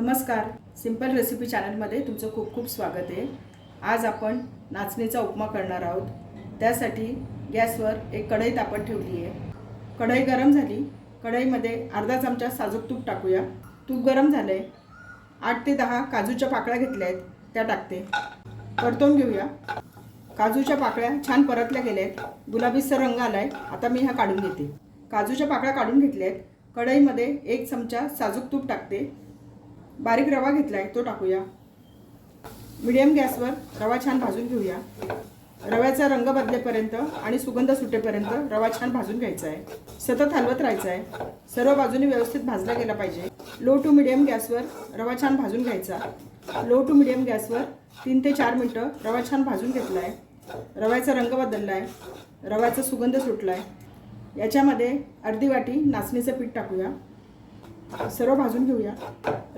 नमस्कार, simple recipe चॅनलमध्ये तुमचं खूप खूप स्वागत आहे। आज आपण नाचणीचा उपमा करणार आहोत। त्यासाठी गॅसवर एक कढई तापत ठेवली आहे। कढई गरम झाली, कढईमध्ये अर्धा चमचा साजूक तूप टाकूया। तूप गरम झाले, 8 ते 10 काजूच्या पाकळ्या घेतल्या आहेत, त्या टाकते। परतून घेऊया। काजूच्या पाकळ्या छान परतल्या गेल्या आहेत, गुलाबीसर रंग आलाय। आता मी हा काढून घेते। काजूच्या पाकळ्या काढून घेतल्या आहेत। कढईमध्ये 1 चमचा साजूक तूप टाकते। बारीक रवा घेतलाय, तो टाकूया। मीडियम गॅसवर रवा छान भाजून घेऊया। रव्याचा रंग बदलेपर्यंत आणि सुगंध सुटेपर्यंत रवा छान भाजून घ्यायचा आहे। सतत हलवत राहायचं आहे। सर्व बाजूनी व्यवस्थित भाजला गेला पाहिजे। लो टू मीडियम गॅसवर रवा छान भाजून घ्यायचा। लो टू मीडियम गॅसवर 3 ते 4 मिनिटं रवा छान भाजून घेतलाय। रव्याचा रंग बदललाय, रव्याचा सुगंध सुटलाय। याच्यामध्ये अर्धी वाटी नाचणीचं पीठ टाकूया। सर्व भाजून घेऊया।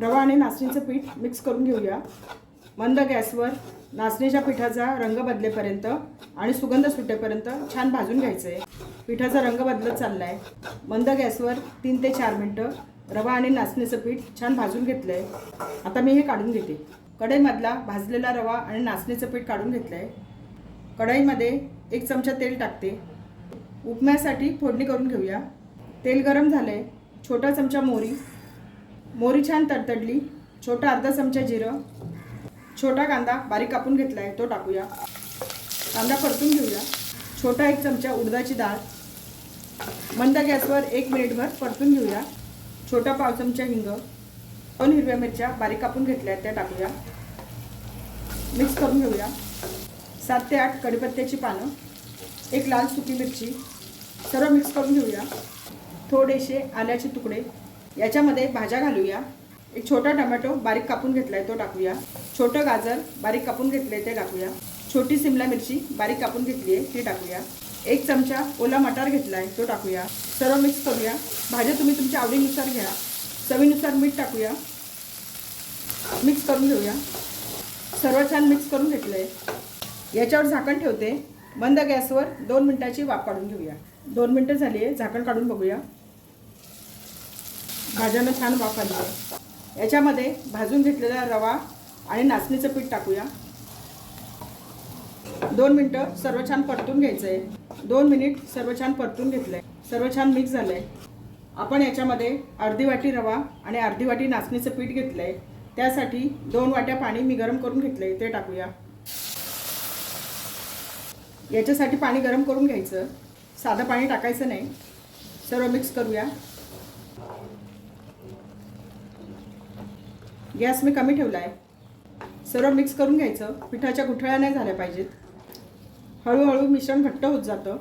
रवा आणि नाचणीचं पीठ मिक्स करून घेऊया। मंद गॅसवर नाचणीच्या पिठाचा रंग बदलेपर्यंत आणि सुगंध सुटेपर्यंत छान भाजून घ्यायचं आहे। पिठाचा रंग बदलत चालला आहे। मंद गॅसवर 3 ते 4 मिनिटं रवा आणि नाचणीचं पीठ छान भाजून घेतलं आहे। आता मी हे काढून घेते। कढईमधला भाजलेला रवा आणि नाचणीचं पीठ काढून घेतलं आहे। कढईमध्ये 1 चमचा तेल टाकते। उपम्यासाठी फोडणी करून घेऊया। तेल गरम झाले, छोटा चमचा मोहरी छान तडतडली, छोटा अर्धा चमचा जिरं, छोटा कांदा बारीक कापून घेतला आहे, तो टाकूया। कांदा परतून घेऊया। छोटा 1 चमचा उडदाची डाळ, मंद गॅसवर 1 मिनिटभर परतून घेऊया। छोटा पाव चमचा हिंग, 2 हिरव्या मिरच्या बारीक कापून घेतल्या आहेत, त्या टाकूया। मिक्स करून घेऊया। 7 ते 8 कढीपत्त्याची पानं, 1 लाल सुकी मिरची, सर्व मिक्स करून घेऊया। थोडेसे आल्याचे तुकडे, याच्यामध्ये भाज्या घालूया। 1 छोटा टोमॅटो बारीक कापून घेतलाय, तो टाकूया। छोटं गाजर बारीक कापून घेतले, ते टाकूया। छोटी सिमला मिरची बारीक कापून घेतली आहे, ती टाकूया। 1 चमचा ओला मटार घेतलाय, तो टाकूया। सर्व मिक्स करूया। भाज्या तुम्ही तुमच्या आवडीनुसार घ्या। चवीनुसार मीठ टाकूया। मिक्स करून घेऊया। सर्व छान मिक्स करून घेतलंय। याच्यावर झाकण ठेवते। मंद गॅसवर 2 मिनिटाची वाफ काढून घेऊया। 2 मिनिटं झाली आहे, झाकण काढून बघूया। भाज्यांना छान वाफ आली आहे। याच्यामध्ये भाजून घेतलेला रवा आणि नाचणीचं पीठ टाकूया। 2 मिनिटं सर्व छान परतून घ्यायचं आहे। 2 मिनिट सर्व छान परतून घेतलंय। सर्व छान मिक्स झालंय। आपण याच्यामध्ये अर्धी वाटी रवा आणि अर्धी वाटी नाचणीचं पीठ घेतलंय, त्यासाठी 2 वाट्या पाणी मी गरम करून घेतलंय, ते टाकूया। याच्यासाठी पाणी गरम करून घ्यायचं, साधं पाणी टाकायचं नाही। सर्व मिक्स करूया। गॅस मी कमी ठेवला आहे। सर्व मिक्स करून घ्यायचं। पिठाच्या गुठळ्या नाही झाल्या पाहिजेत। हळूहळू मिश्रण घट्ट होत जातं।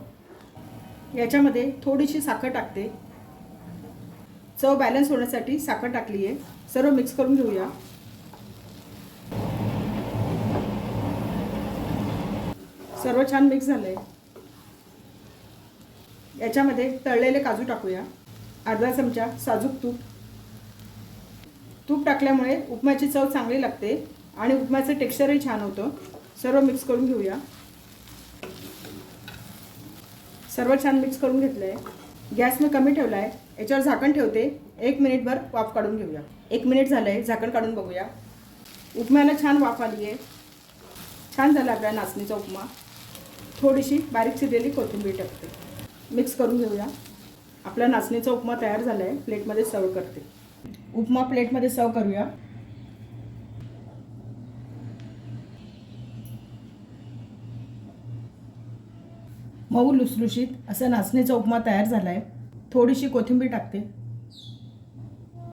याच्यामध्ये थोडीशी साखर टाकते। चव बॅलन्स होण्यासाठी साखर टाकली आहे। सर्व मिक्स करून घेऊया। सर्व छान मिक्स झालंय। याच्यामध्ये तळलेले काजू टाकूया। अर्धा चमचा साजूक तूप टाकल्यामुळे उपम्याची चव चांगली लागते आणि उपम्याचं टेक्स्चरही छान होतं। सर्व मिक्स करून घेऊया। सर्व छान मिक्स करून घेतलंय। गॅस मी कमी ठेवला आहे। याच्यावर झाकण ठेवते। 1 मिनिटभर वाफ काढून घेऊया। 1 मिनिट झालंय, झाकण काढून बघूया। उपम्याला छान वाफ आली आहे। छान झाला आपला नाचणीचा उपमा। थोडीशी बारीक चिरलेली कोथिंबीर टाकते। मिक्स करून घेऊया। आपला नाचणीचा उपमा तयार झाला आहे। प्लेटमध्ये सर्व करते। उपमा प्लेटमध्ये सर्व करूया। मऊ लुसलुशीत असं नाचणीचा उपमा तयार झाला आहे। थोडीशी कोथिंबीर टाकते।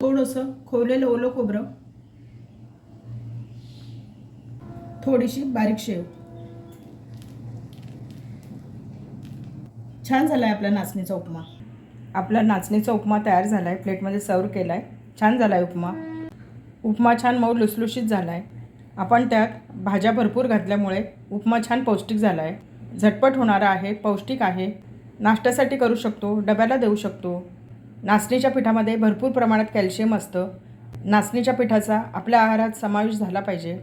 थोडंसं खोवलेलं ओलं खोबरं, थोडीशी बारीक शेव। छान झाला आहे आपला नाचणीचा उपमा। आपला नाचणीचा उपमा तयार झाला आहे। प्लेटमध्ये सर्व केला आहे। छान झाला आहे उपमा। उपमा छान मऊ लुसलुशीत झाला आहे। आपण त्यात भाज्या भरपूर घातल्यामुळे उपमा छान पौष्टिक झाला आहे। झटपट होणारा आहे, पौष्टिक आहे। नाश्त्यासाठी करू शकतो, डब्याला देऊ शकतो। नाचणीच्या पिठामध्ये भरपूर प्रमाणात कॅल्शियम असतं। नाचणीच्या पिठाचा आपल्या आहारात समावेश झाला पाहिजे।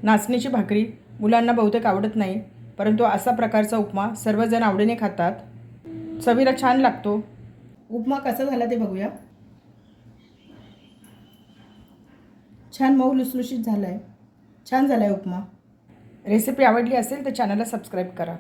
नाचणीची भाकरी मुलांना बहुतेक आवडत नाही, परंतु असा प्रकारचा उपमा सर्वजण आवडीने खातात। चवीला छान लागतो। उपमा कसा झाला ते बघूया। छान मऊ लुसलुशीत झाला आहे. छान झाला आहे उपमा. रेसिपी आवडली असेल तर चॅनलला सबस्क्राईब करा.